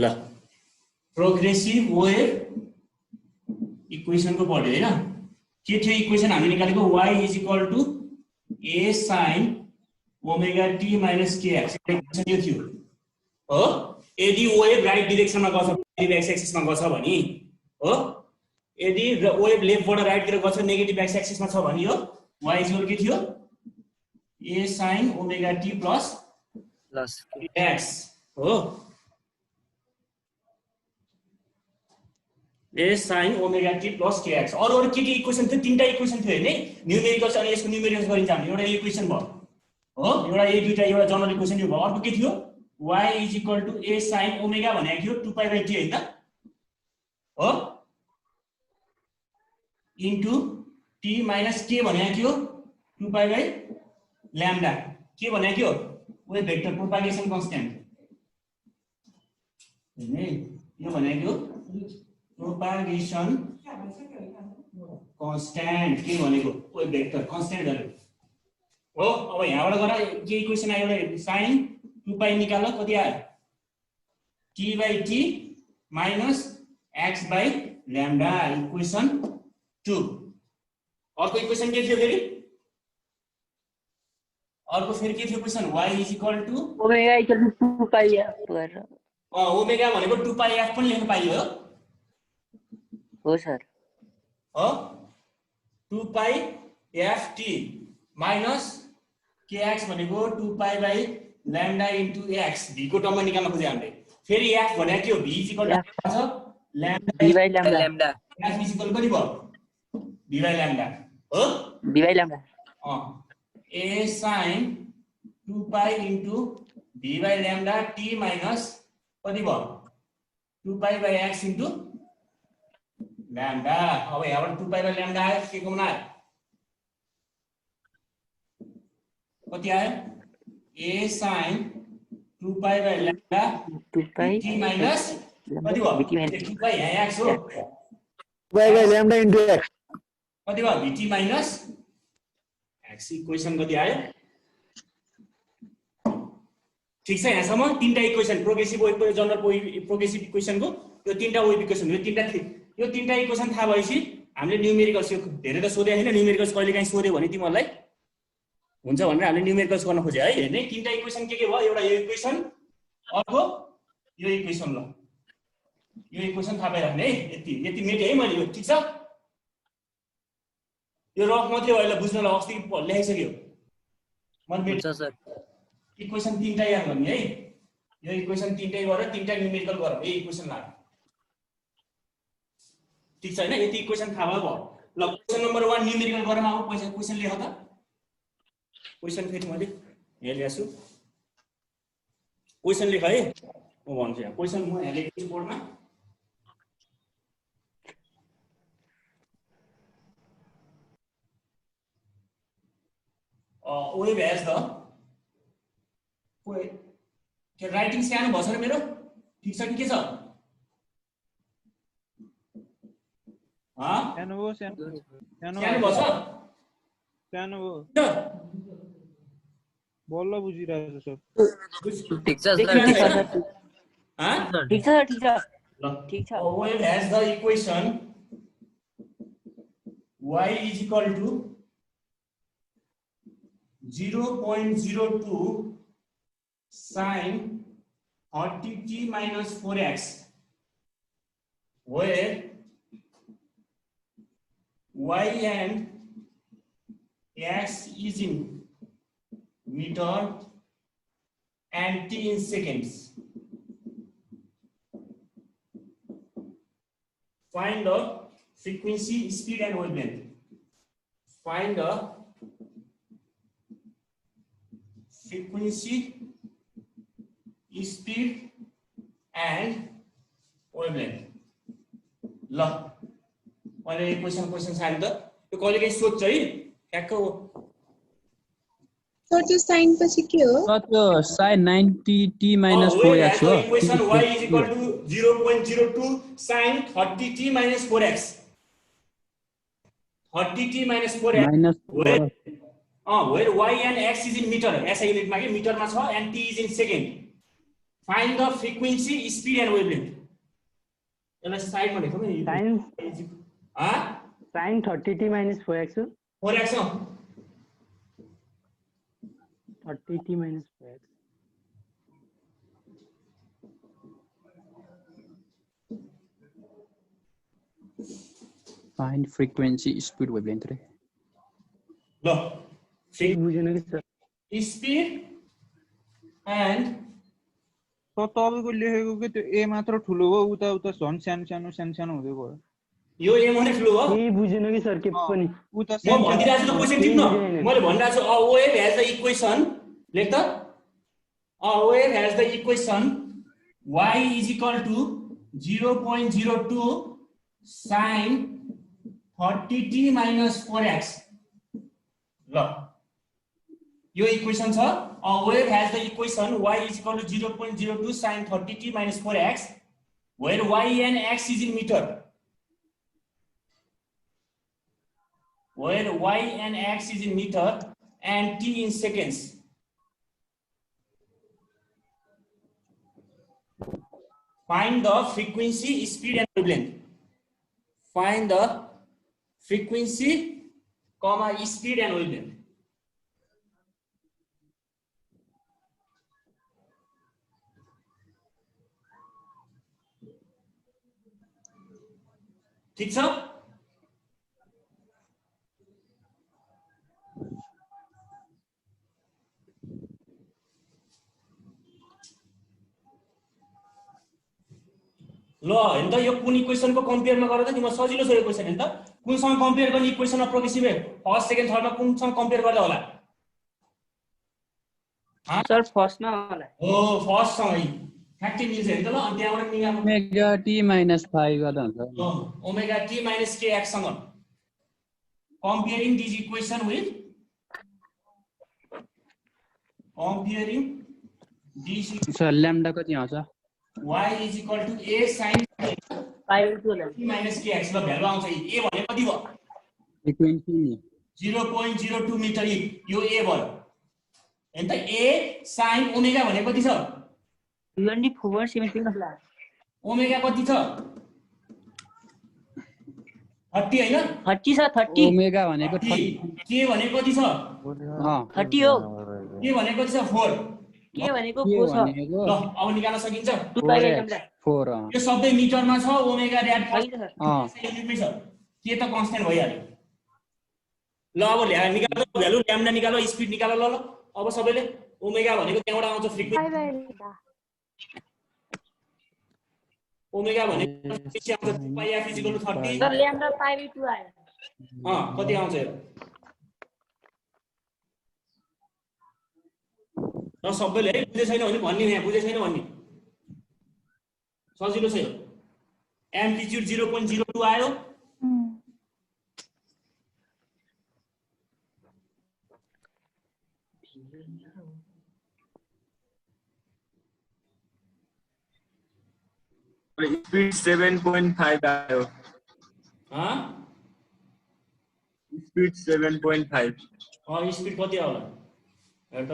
ल progressive wave equation को पढ्यो हैन के थियो इक्वेसन हामीले निकालेको y = a sin omega t - kx equation यो थियो हो यदि वेभ राइट डाइरेक्सनमा गछ नेगेटिभ एक्स एक्सिसमा गछ भने हो यदि वेभ लेफ्टबाट राइटतिर गछ नेगेटिभ एक्स एक्सिसमा छ भने यो y = के थियो a sin omega t plus x हो a sin omega t plus kx अरु के इक्वेसन थियो तीनटा इक्वेसन थियो हैन न्यूमेरिकल्स अनि यसको न्यूमेरिकल्स गरिन्छ हामीले एउटा इक्वेसन भयो हो एउटा ए दुईटा एउटा जनरल इक्वेसन यो भयो अर्को के थियो y = a sin ओमेगा भनेको थियो 2π/t हैन हो इन्टु t - k भनेको थियो 2π/λ के भनेको थियो वेभ भेक्टर प्रोपागेसन कन्स्ट्यान्ट हैन यो भनेको प्रोपागेसन कन्स्ट्यान्ट के भनेको वेभ भेक्टर कन्स्ट्यान्ट हो अब यहाँबाट गएर के इक्वेसन आयो एउटा sin 2π निकाल्न कति आयो t/t - x/λ इक्वेसन 2 अर्को इक्वेसन के थियो फेरि अर्को फेरि के थियो क्वेशन y = ओमेगा = 2πf गरेर ओमेगा भनेको 2πf पनि लेख्न पाइयो हो सर हो 2πft माइनस kx भनेको 2π/λ * x v को टर्ममा निकाल्न खोजे हामीले फेरि f भनेको के हो v = v/λ f कति भयो v/λ हो v/λ a sin 2π into v/λ t minus कति भयो 2π/x into लैम्डा अब यहाँबाट 2π/λ आयो के को आयो कति आयो a sin 2π/λ 2π t minus कति भयो 2π/x हो 2π/λ into x कति भयो vt minus x इक्वेसन कति आयो ठीक छ यहाँसम्म तीनटा equation progressive wave general progressive equation को यो तीनटा वेभ इक्वेसन यो तीनटा इक्वेसन थाहा भएपछि हामीले न्यूमेरिकल्स यो धेरै त सोधे हैन न्यूमेरिकल्स कहिले काहीँ सोध्यो भने तिमीहरुलाई हुन्छ भनेर हामीले न्यूमेरिकल्स गर्न खोजे है हेर्ने तीनटा इक्वेसन के भयो एउटा यो इक्वेसन अर्को यो इक्वेसन ल यो इक्वेसन थाहा पाइराख्ने है यति मेटे है मैले यो ठीक छ यो रफ मात्रै भयो बुझ्नलाई अस्ति लेखिसक्यो मैले हुन्छ सर इक्वेसन तीनटा याद गर्ने है यो इक्वेसन तीनटै गरेर तीनटा न्यूमेरिकल गरौँ यो इक्वेसन लाग्यो ठीक छ हैन यति इक्वेसन थाहा भयो ल क्वेशन नम्बर 1 न्यूमेरिकल गर्न आऊ क्वेशन लेख त क्वेशन फेरि मैले यहाँ ल्याछु क्वेशन लेख है म भन्छु यहाँ क्वेशन म यहाँ लेख्छु बोर्डमा वेभ हैज द के राइटिङ सानो भछ र मेरो ठीक छ कि के छ सानो भछ सानो बल्ल बुझिरहेको छ ठीक छ सर ठीक छ wave has the equation y = 0.02 sin 30t - 4x where y and x is in meter and t in seconds. Find the frequency, speed and wavelength. Find the frequency, speed and wavelength. ल मैले question sign त यो कहिले काहीँ सोध्छ है ट्याक्क sir त्यो sign पछि के हो त्यो sin 90t - 4x हो equation y = 0.02 sin 30t - 4x 30t - 4x where y and x is in meter SI unit मा के मिटरमा छ and t is in second Find the frequency, speed and wavelength. यसलाई साइडमा लेखौँ न sin हाँ sin 30t minus 4x 4x 30t minus 4x. Find frequency, speed, wavelength रे ल बुझेन कि सर speed and त तपाईको लेखेको के त्यो ए मात्र ठुलो हो उता उता झन् सानो सानो हुँदै गयो यो ए मात्रै ठुलो हो केही बुझेन कि सर के पनि उता म भनिरहेको छु क्वेशन टिप्न मैले भनिरहेको छु a wave has the equation लेख त a wave has the equation y is equal to 0.02 sin 30t minus 4x ल यो इक्वेशन छ a wave has the equation y is equal to 0.02 sin 30t minus 4x where y and x is in meter where y and x is in meter and t in seconds. Find the frequency, speed and wavelength. Find the frequency, comma, speed and wavelength. ठीक छ ल हेर्नु त यो कुन इक्वेशनको कम्पेयरमा गरेर त तिम्रो सजिलो छ यो क्वेशन हेर्नु त कुनसँग कम्पेयर गर्ने equation of progressive wave first second थर्डमा कुनसँग कम्पेयर गर्दा होला सर फर्स्टमा होला हो फर्स्ट सँगै ठ्याक्कै मिल्छ हेर्नु त ल अनि त्यहाँबाट मिलाउनु ओमेगा t minus 5 गर्दा हुन्छ ल ओमेगा t minus kx सँग comparing this equation with sir lambda कति आउँछ y is equal to a sin t minus kx ल भ्यालु आउँछ a भने कति भयो फ्रिक्वेन्सी 0.02 मिटर यो a भयो हैन त a sin ओमेगा भने कति छ 24/17 ओमेगा कति छ 30 हैन 30 छ 30 ओमेगा भनेको k भने कति छ 30 हो k भने कति छ 4 के भनेको 4 छ ल अब निकाल्न सकिन्छ 2 पाइ लैजाउँदा 4 यो सबै मिटरमा छ ओमेगा ड्याट होइन सर युनिटमै छ के त कन्स्ट्यान्ट भइहाल्यो ल अब निकाल्नु भ्यालु ल्याम्डा निकाल्नु स्पिड निकाल्नु ल अब सबैले ओमेगा भनेको त्यहाँबाट आउँछ फ्रिक्वेन्सी ओमेगा भनेको फ्रिक्वेन्सी आउँछ पाइ f = 30 सर ल्याम्डा पाइ 2 आयो कति आउँछ हेर ल सबैले है बुझे छैन भने भन्ने यहाँ बुझे छैन भन्ने सजिलो छ यो एम्प्लिट्युड 0.02 आयो स्पीड 7.5 आयो स्पीड 7.5 स्पिड कति आउला हेर त ल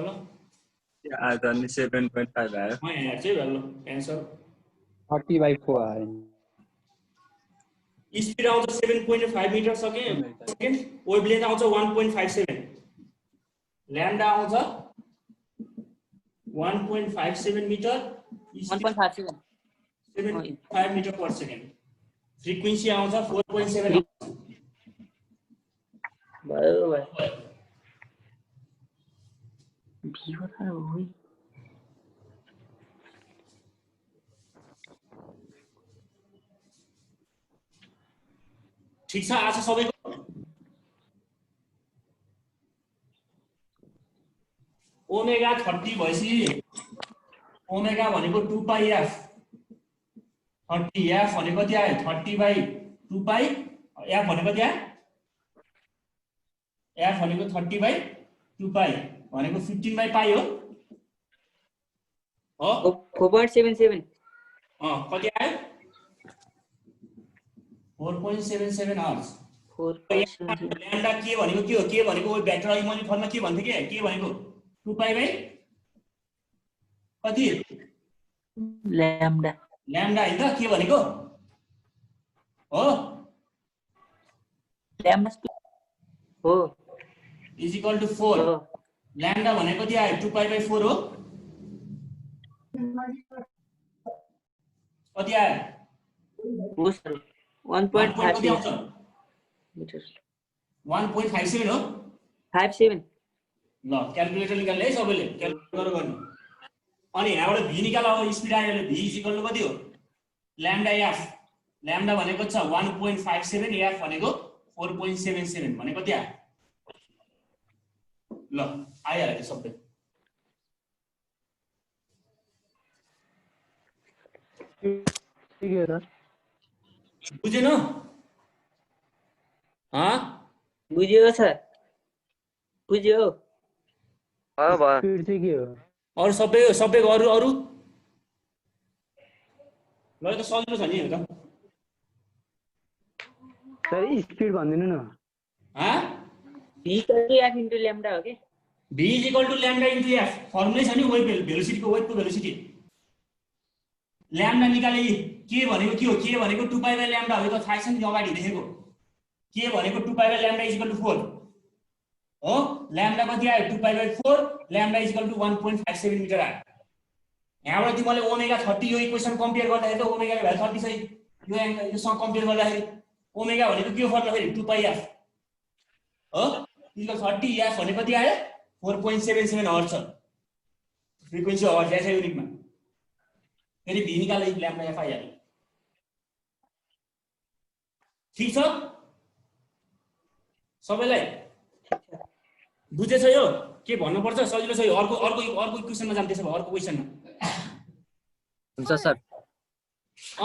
आज अनि 7.5 आयो म यहाँ हेर्छु है ल एन्सर 30/4 आयो स्पिड आउँछ 7.5 मिटर सेकेन्ड वेभलेन्थ आउँछ 1.57 ल्याम्डा आउँछ 1.57 metre 1.57 75 metre per second frequency आउँछ 4.7 भयो भिउ त हो ठीक छ आज सबैको ओमेगा 30 भएपछि ओमेगा भनेको 2 पाइ f 30 f भनेको कति आयो 30/2 पाइ f भनेको कति आयो f भनेको 30/2 पाइ भनेको 15 पाइ हो 4.77 कति आयो 4.77 हर्ट्ज 4.77 ल्याम्डा के भनेको के हो के भनेको ओ भेक्टर इमोनी फर्ममा के भन्थे के भनेको 2 पाइ बाइ कति ल्याम्डा ल्याम्डा हैन त के भनेको हो ल्याम्डा हो इज इक्वल टु 4 हो ल्याम्डा भनेको कति आयो 2π/4 हो कति आयो हो सर 1.कति 1.57 आउँछ मिटर 1.57 हो 57 ल क्याल्कुलेटर निकाल्ने है सबैले क्याल्कुलेट गरेर गर्नु अनि यहाँबाट v निकाल अब स्पिड आयो v इज इक्वल टु कति हो ल्याम्डा f ल्याम्डा भनेको छ 1.57 f भनेको 4.77 भने कति आयो ल आइहाल्यो त्यो सबै ठिक हो सर बुझेन बुझ्यो सर बुझ्यो स्पिड चाहिँ के हो अरु सबैको अरु ल यो त सजिलो छ नि यो त सर स्पिड भनिदिनु न v equal to f into lambda हो के v is equal to lambda into f फर्मुलै छ नि वेटको भेलोसिटी ल्याम्डा निकाले के भनेको के हो के भनेको 2π/ल्याम्डा हो त थाहा छ नि अगाडि देखेको के भनेको 2π/ल्याम्डा इज इक्वल टु 4 हो ल्याम्डा कति आयो 2π/4 lambda is equal to 1.57 metre आयो यहाँबाट तिमीले ओमेगा 30 यो इक्वेसन कम्पेयर गर्दाखेरि त ओमेगा को भ्यालु 30 छ यो एंगल योसँग कम्पेयर गर्दाखेरि ओमेगा भनेको के हो फर्मुला फेरि 2πf हो इक्वल 30 f भने कति आयो 4.77 हर्ट्ज फ्रिक्वेन्सी हर्ट्ज एसआई युनिटमा फेरि v निकाले ल्याम्डा f आइहाल्यो ठीक छ सबैलाई बुझेछ यो के भन्नु पर्छ सजिलो छ यो अर्को इक्वेसनमा जाम त्यसो भए अर्को क्वेशनमा हुन्छ सर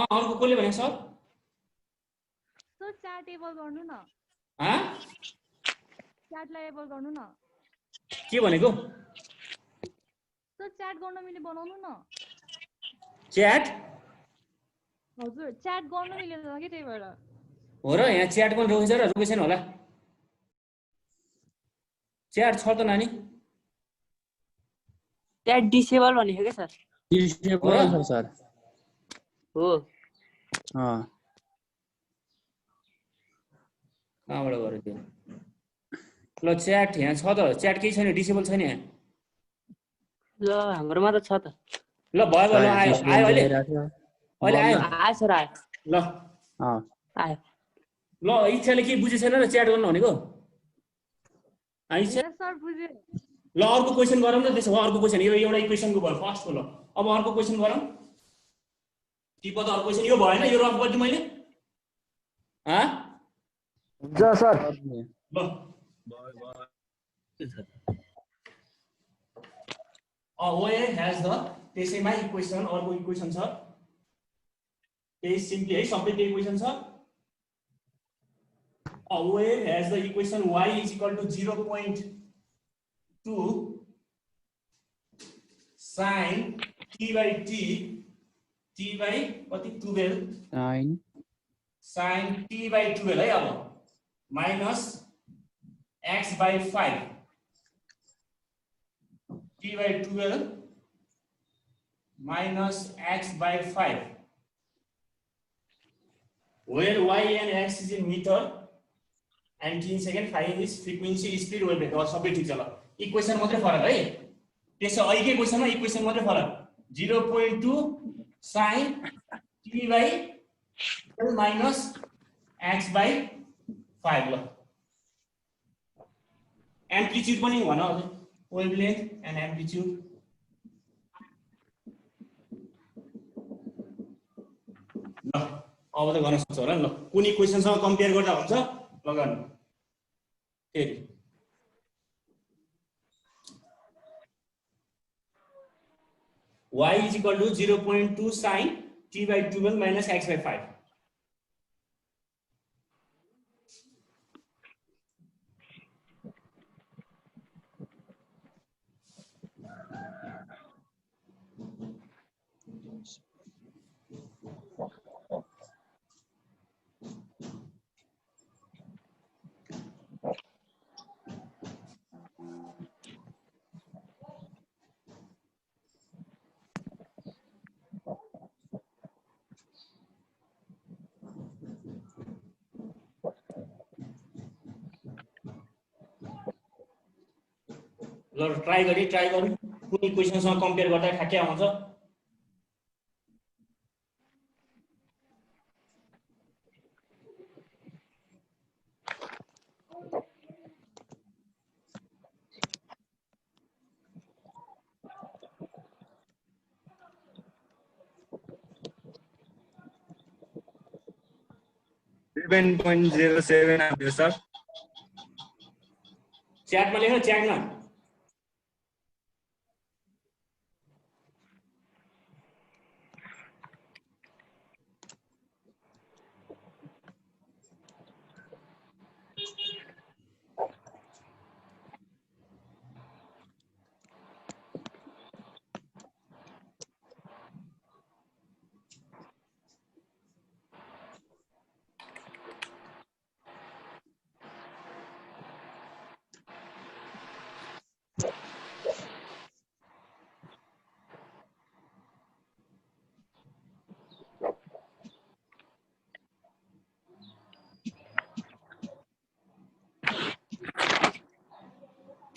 अर्को कोले भने सर सर च्याट एबल गर्नु न च्याटलाई एबल गर्नु न के भनेको सर च्याट गर्न मिले बनाउनु न च्याट हजुर च्याट गर्न मिलेन के त्यही भएर हो र यहाँ च्याट पनि रोकेछ र रोकेछ होला च्याट छ त नानी च्याट डिसेबल भनेको के सर डिसेबल छ सर हो कहाँबाट गऱ्यो त्यो ल च्याट यहाँ छ त च्याट केही छैन डिसेबल छैन यहाँ ल हाम्रोमा त छ त ल भयो ल आयो अहिले आयो आयो सर आयो ल आयो ल इच्छाले के बुझे छैन र च्याट गर्नु भनेको सर बुझे ल अर्को क्वेशन गरौँ न त्यसो भए अर्को क्वेशन यो एउटा इक्वेसनको भयो फर्स्टको ल अब अर्को क्वेशन गरौँ टिप त अर्को क्वेशन यो भएन यो रफ गर्छु मैले हुन्छ सर ल OA has the त्यसैमा इक्वेसन अर्को इक्वेसन छ त्यही सिम्पली है सबै त्यही इक्वेसन छ OA has the equation y is equal to 0.2 sin t by कति 12 sin t by 12 है अब minus x by 5 t by 12 minus x by 5 where y and x is in meter and t in second 5 is frequency speed wavelength और सबै ठीक छ ल equation मात्रै फरक है त्यसो अहिलेकै क्वेशनमा इक्वेसन मात्रै फरक 0.2 sin t by 12 minus x by 5 ल एम्प्लिट्युड पनि भन हजुर wavelength and amplitude ल अब त गर्न सक्छ होला नि ल कुन इक्वेसनसँग कम्पेयर गर्दा हुन्छ ल गर्नु फेरि y is equal to 0.2 sin t by 12 minus x by 5 ल ट्राई गरौँ कुन इक्वेसनसँग कम्पेयर गर्दा ठ्याक्कै आउँछ। सेभेन 7.07 आयो सर। च्याटमा लेख्नु च्याटमा।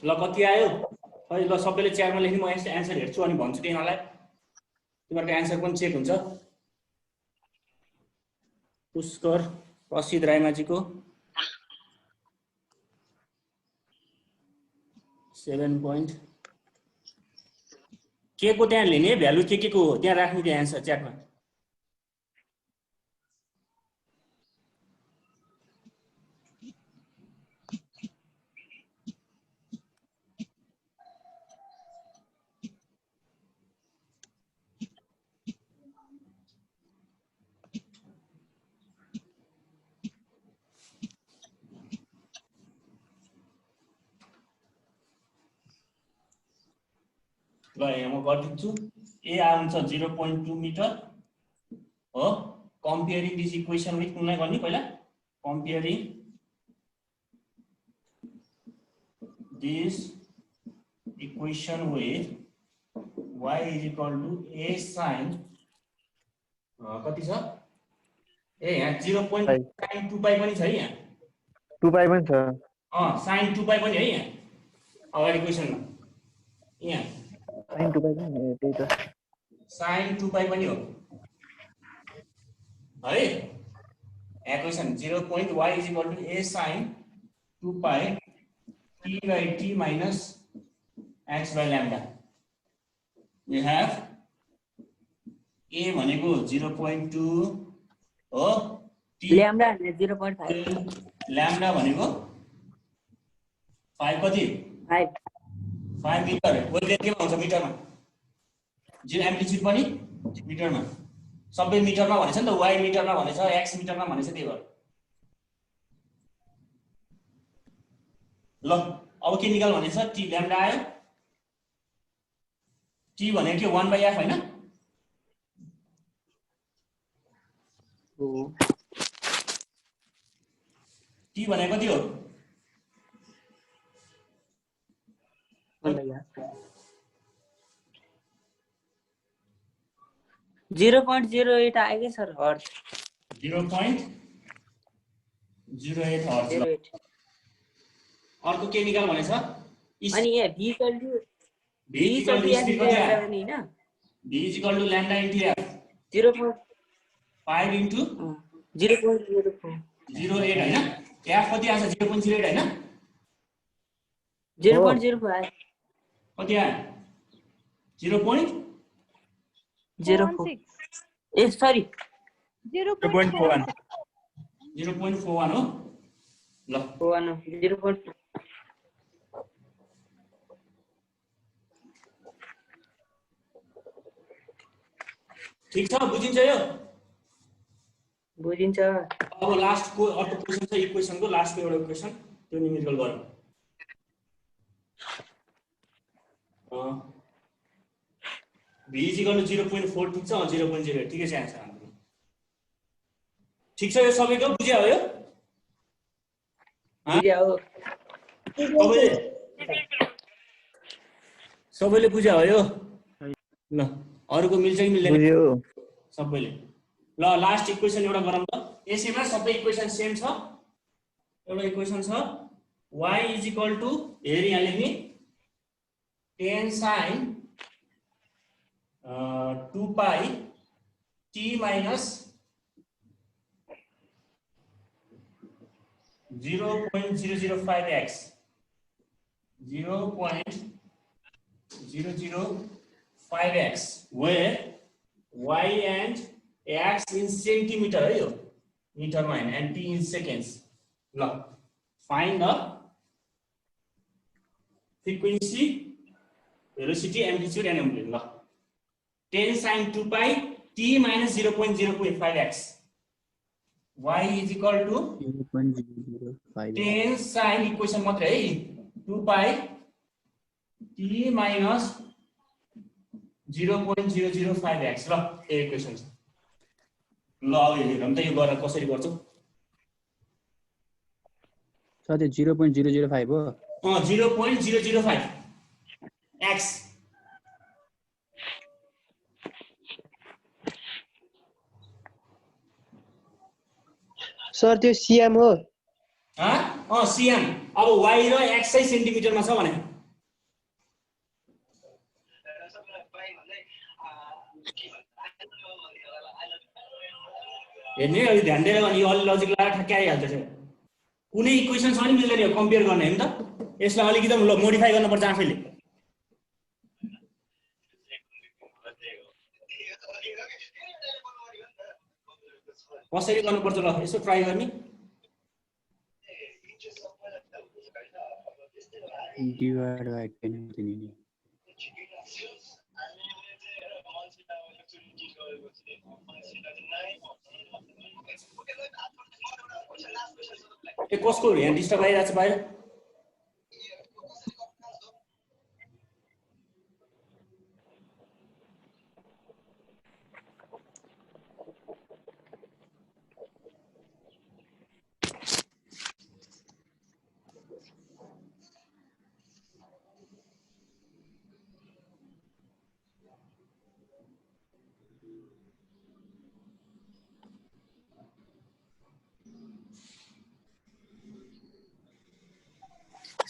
ल कति आयो खै ल सबैले च्याटमा लेख्नु म एन्सर हेर्छु अनि भन्छु तिमीलाई तिमीहरुको एन्सर पनि चेक हुन्छ। पुष्कर प्रसिद्ध रायमाझीको 7 point के को त्यहाँ लिने भ्यालु के को त्यहाँ राख्ने त्यहाँ एन्सर च्याटमा। ल यहाँ म गरिदिन्छु ए आउँछ 0.2 मिटर हो। कम्पेयरिङ दिस इक्वेसन विथ कुनलाई गर्ने पहिला comparing this equation with y is equal to a sin कति छ ए यहाँ 0.2 पाइ पनि छ है यहाँ 2 पाइ पनि छ sin 2 पाइ पनि है यहाँ अगाडि क्वेसनमा यहाँ sin 2 पाइ पनि त्यही त sin 2 पाइ पनि हो है equation 0.y is equal to a sin 2 pi t by t minus x by lambda. We have a भनेको 0.2 हो t lambda 0.5 lambda भनेको 5 कति 5 मिटर वेभलेन्थ केमा हुन्छ मिटरमा जिरो एम्प्लिट्युड पनि मिटरमा सबै मिटरमा भनेछ नि त y मिटरमा भनेछ x मिटरमा भनेछ त्यही भएर ल अब के निकाल भनेछ t ल्याम्डा आयो t भनेको के 1/f हैन हो t भनेको कति हो 0.08 आएकै सर हर्ज 0.08 हर्ज अर्को के निकाल भनेछ अनि यहाँ v equal to v equal to speed कति आयो हैन v equal to lambda into f 0.5 into 0.04 08 हैन f कति आछ 0.08 हैन 0.05 आयो कति आयो 0.04 ए सरी 0.41 0.41 हो ल 0.4 ठीक छ बुझिन्छ यो बुझिन्छ अब लास्ट को अर्को क्वेशन छ इक्वेसन को लास्ट को एउटा इक्वेसन त्यो न्यूमेरिकल गरौँ v is equal to 0.4 ठीक छ 0.08 ठिकै छ आन्सर हाम्रो ठीक छ यो सबैको बुझ्या हो यो सबैले बुझ्या हो यो ल अरुको मिल्छ कि मिल्दैन बुझ्यो सबैले ल लास्ट इक्वेसन एउटा गरौँ त यसैमा सबै इक्वेसन सेम छ एउटा इक्वेसन छ y is equal to हेर यहाँ लेख्ने 10 sin 2 pi t minus 0.005x 0.005x where y and x in centimeter है यो मिटरमा हैन and t in seconds ल find the frequency velocity amplitude and amplitude ल 10 sin 2 pi t minus 0.005x y is equal to 0.005 10 sin equation मात्र है 2 pi t minus 0.005x ल ए equation छ ल अब हेरौँ त यो गर्न कसरी गर्छौ सर त्यो 0.005 हो 0.005 x सर त्यो सिएम हो cm अब y र x चाहिँ सेन्टिमिटरमा छ भने हेर्ने अलि ध्यान दिएर अनि यो अलि लजिक लगाएर ठ्याक्कै आइहाल्छ छ कुनै इक्वेसन छ नि मिल्दैन यो कम्पेयर गर्ने हैन त यसलाई अलिकति मोडिफाई गर्नुपर्छ आफैले कसरी गर्नुपर्छ ल यसो ट्राई गर्ने डिवाइड बाइ 10 दिने नि ए कसको यहाँ डिस्टर्ब आइरहेछ बाहिर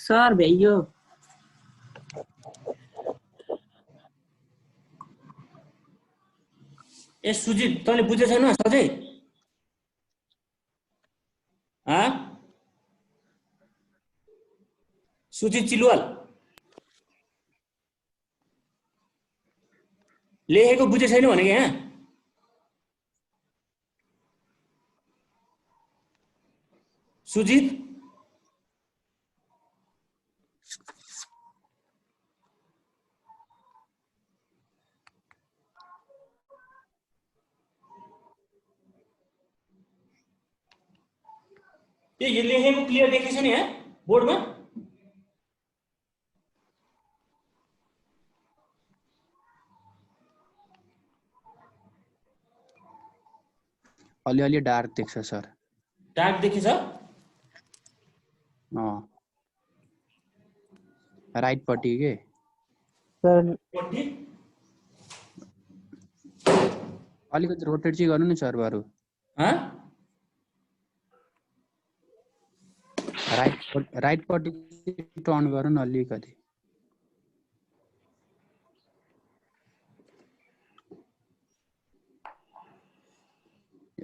सर भैया ए सुजित तैँले बुझे छैन सधैँ सुजित चिलवाल लेखेको बुझे छैन भने यहाँ सुजित ये लेखेको क्लियर देखेछ नि यहाँ बोर्डमा अलि डार्क देख्छ सर डार्क देखेछ राइट पट्टि के सर पट्टि अलिकति रोटेट चाहिँ गर्नु नि सर्भरहरु राइट पट्टि टर्न गर्नु न अलिकति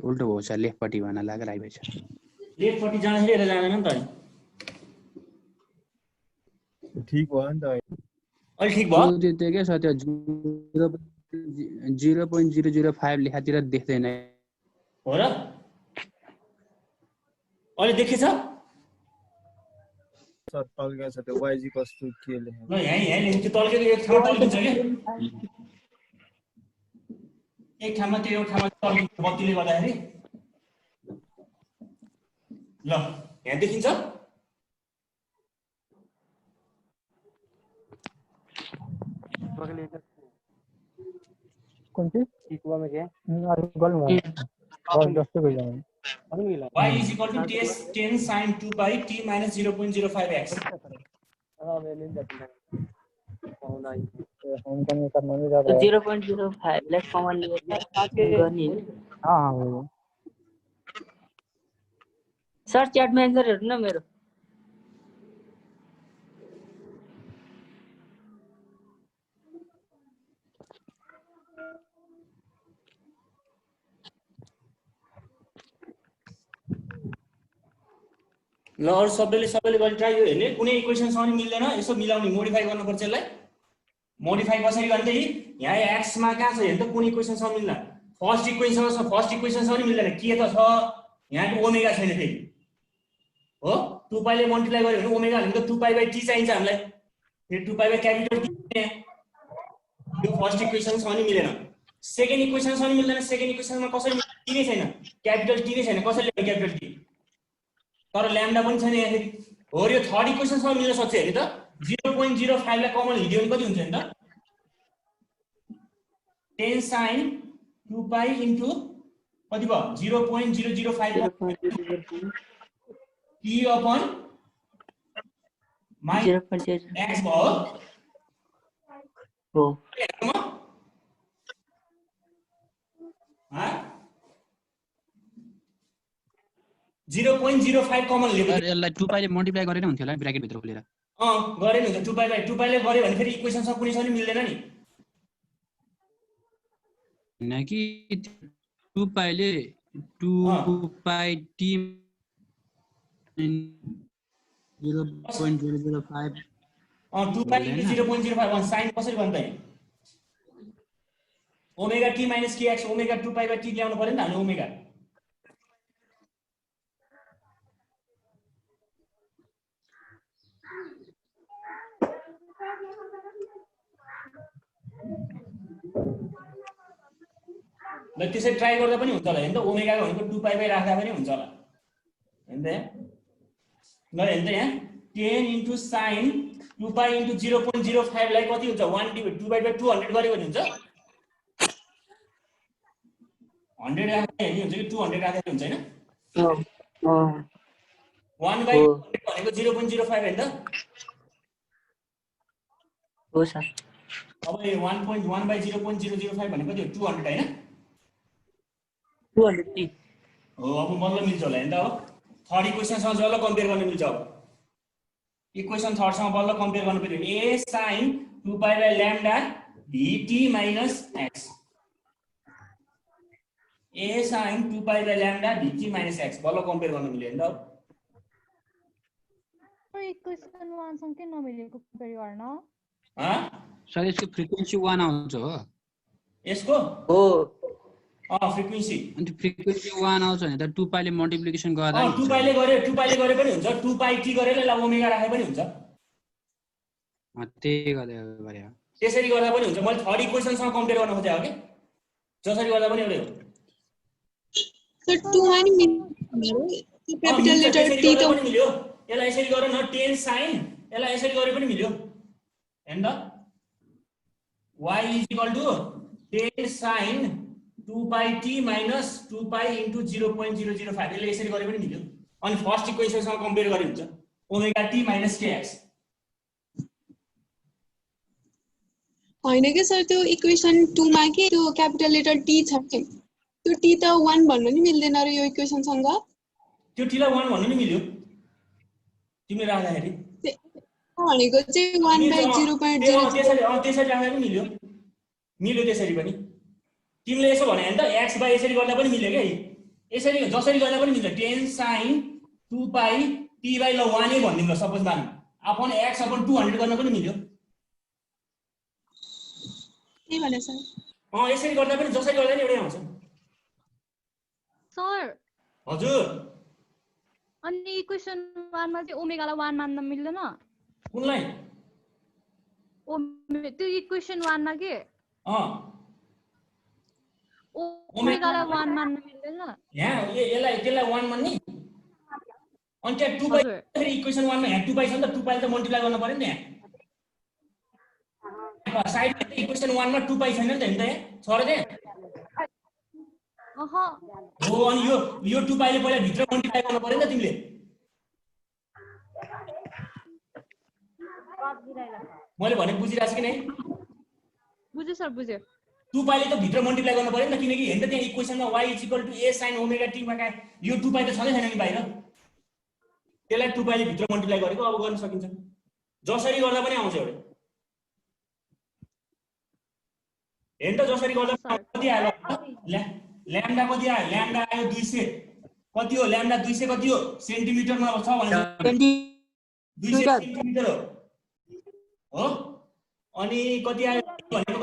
उल्टो भयो सर लेफ्ट पट्टि भन्न लाग्यो राइट भएछ लेफ्ट पट्टि जाँदाखेरि हेरेर जाँदैन नि त ठीक भयो नि त अलि ठीक भयो त्यो के छ त्यो 0.005 लेखातिर देख्दैन हो र अलि देखेछ सर तल्का छ त्यो yg कस्तो के लेखेको ल यहाँ लेख्नु तल्केको एक ठाउँमा तल्किन्छ के एक ठाउँमा त्यो एउटा ठाउँमा तल्किन्छ बत्तीले गर्दाखेरि ल यहाँ देखिन्छ कुन चाहिँ इक्वलमा के अरु गर्नु भयो जस्तो गइजानु y is equal to 10 sin 2 by t minus 0.05x हम कमी करना नहीं ज्यादा 0.05 लाई कमन लिएर गर्ने हां हो सर च्याटमा एन्सर हेर्नु न मेरो ल अरु सबैले गरि ट्राई यो हेर्ने कुनै इक्वेसन सँग मिल्दैन यसो मिलाउने मोडिफाई गर्नुपर्छ यसलाई मोडिफाई कसरी गर्ने यहाँ x मा कहाँ छ हेर्नु त कुनै इक्वेसन सँग मिल्दैन फर्स्ट इक्वेसन सँग नि मिल्दैन के त छ यहाँ ओमेगा छैन फेरि हो 2 पाइले मल्टिप्लाई गर्यो भने ओमेगा भनेको 2 पाइ बाइ t चाहिन्छ हामीलाई फेरि 2 पाइ बाइ क्यापिटल t यो फर्स्ट इक्वेसन सँग नि मिलेन सेकेन्ड इक्वेसन सँग नि मिल्दैन सेकेन्ड इक्वेसनमा कसरी t नै छैन क्यापिटल t नै छैन कसरी ल्याउने क्यापिटल t तर ल्याम्डा पनि छैन यहाँ फेरि हो यो थर्ड इक्वेसन सँग मिल्न सक्छ हेर्नु त 0.05 लाई कमन लिदियो भने कति हुन्छ नि त 10 sin 2 पाइ इन्टु कति भयो 0.005 t अपन माइनस x भयो हो हा 0.05 कमन लिएको यसलाई 2 पाइले मल्टिप्लाई गरेर हुन्थ्यो होला ब्र्याकेट भित्र खोलेर गरे नि हुन्छ 2 पाइ ले गरे भने फेरि इक्वेसन सँग कुनै सँग मिल्दैन नि कि 2 पाइले 2 पाइ t 0.005 2 पाइ इन्टु 0.051 साइन कसरी बन्छ omega t minus kx omega 2 pi by t ल्याउनु पर्यो नि त हामी ओमेगा ल त्यसै ट्राई गर्दा पनि हुन्छ होला हैन त ओमेगा भनेको 2 पाइ बाइ राख्दा पनि हुन्छ होला हैन त ल हैन त यहाँ 10 इन्टु sin 2 पाइ इन्टु 0.05 लाई कति हुन्छ 1 डिवाइड 2 बाइ 200 गरे भने हुन्छ 100 राख्दा नि हुन्छ कि 200 राख्दा नि हुन्छ हैन 1 बाइ 100 भनेको 0.05 हैन त हो सर अब 1.1 बाइ 0.005 भनेको कति हो 200 हैन 200 हो अब बल्ल मिल्छ होला हैन त अब थर्ड इक्वेसन सँग बल्ल कम्पेयर गर्न मिल्छ अब इक्वेसन थर्ड सँग बल्ल कम्पेयर गर्न पर्यो a sin 2 pi by lambda dt minus x a sin 2 pi by lambda dt minus x बल्ल कम्पेयर गर्न मिल्यो हैन त इक्वेसन 1 सँग के नमिलेको कम्पेयर गर्न ह सर यसको फ्रिक्वेन्सी 1 आउँछ हो यसको हो फ्रिक्वेन्सी अनि फ्रिक्वेन्सी 1 आउँछ भने त 2 पाइले मल्टिप्लिकेसन गर्दा 2 पाइले गरे पनि हुन्छ 2 पाइ t गरेर ल ओमेगा राखे पनि हुन्छ त्यही गर्दै गरे त्यसरी गर्दा पनि हुन्छ मैले थर्ड इक्वेसन सँग कम्पेयर गर्न खोजेको के जसरी गर्दा पनि एउटै हो सर 2 मा नि क्यापिटल लेटर t त पनि मिल्यो यसलाई यसरी गरे न 10 sin यसलाई यसरी गरे पनि मिल्यो हैन त y = 10 sin 2 पाइ t माइनस 2 पाइ इन्टु 0.005 यसले यसरी गरे पनि मिल्यो अनि फर्स्ट इक्वेसन सँग कम्पेयर गरे हुन्छ ओमेगा t माइनस kx होइन के सर त्यो इक्वेसन 2 मा के त्यो क्यापिटल लेटर t छ के त्यो t त 1 भन्न नि मिल्दैन र यो इक्वेसन सँग त्यो t लाई 1 भन्नु नि मिल्यो तिमीले राख्दाखेरि भनेको चाहिँ 1/0.0 त्यसरी राख्दा पनि मिल्यो त्यसरी पनि तिमीले यसो भने हैन त x बाइ यसरी गर्दा पनि मिल्यो के यसरी जसरी गर्दा पनि मिल्छ 10 sin 2 पाइ t बाइ ल 1 नै भन्दिनु ल सपोज मानौ अपन x अपन 200 गर्न पनि मिल्यो के भने सर यसरी गर्दा पनि जसरी गर्दा नि एउटै आउँछ सर हजुर अनि इक्वेसन 1 मा चाहिँ ओमेगालाई 1 मान्न मिल्दैन कुनलाई त्यो इक्वेसन 1 मा के ओमेगालाई 1 मान्न मिल्दैन यहाँ त्यसलाई 1 मान्ने अनि त्यहाँ 2 पाइ फेरि इक्वेसन 1 मा यहाँ 2 पाइ छ नि त 2 पाइ त मल्टिप्लाई गर्न पर्यो नि यहाँ साइडमा इक्वेसन 1 मा 2 पाइ छैन नि त हैन त यहाँ छ र त्यहाँ हो अनि यो 2 पाइले पहिला भित्र मल्टिप्लाई गर्न पर्यो नि त तिमीले मैले भने बुझिराछ कि नै बुझ्यो सर बुझ्यो 2 पाइले त भित्र मल्टिप्लाई गर्न पर्यो नि त किनकि हेर्न त त्यहाँ इक्वेसनमा y = a sin omega t मा यो 2 पाइ त छँदै छैन नि बाहिर त्यसलाई 2 पाइले भित्र मल्टिप्लाई गरेको अब गर्न सकिन्छ जसरी गर्दा पनि आउँछ एउटै हेर्न त जसरी गर्दा कति आयो ल्याम्डा कति आयो ल्याम्डा आयो 200 कति हो ल्याम्डा 200 कति हो सेन्टिमिटरमा छ भने 200 सेन्टिमिटर हो अनि कति आयो भनेको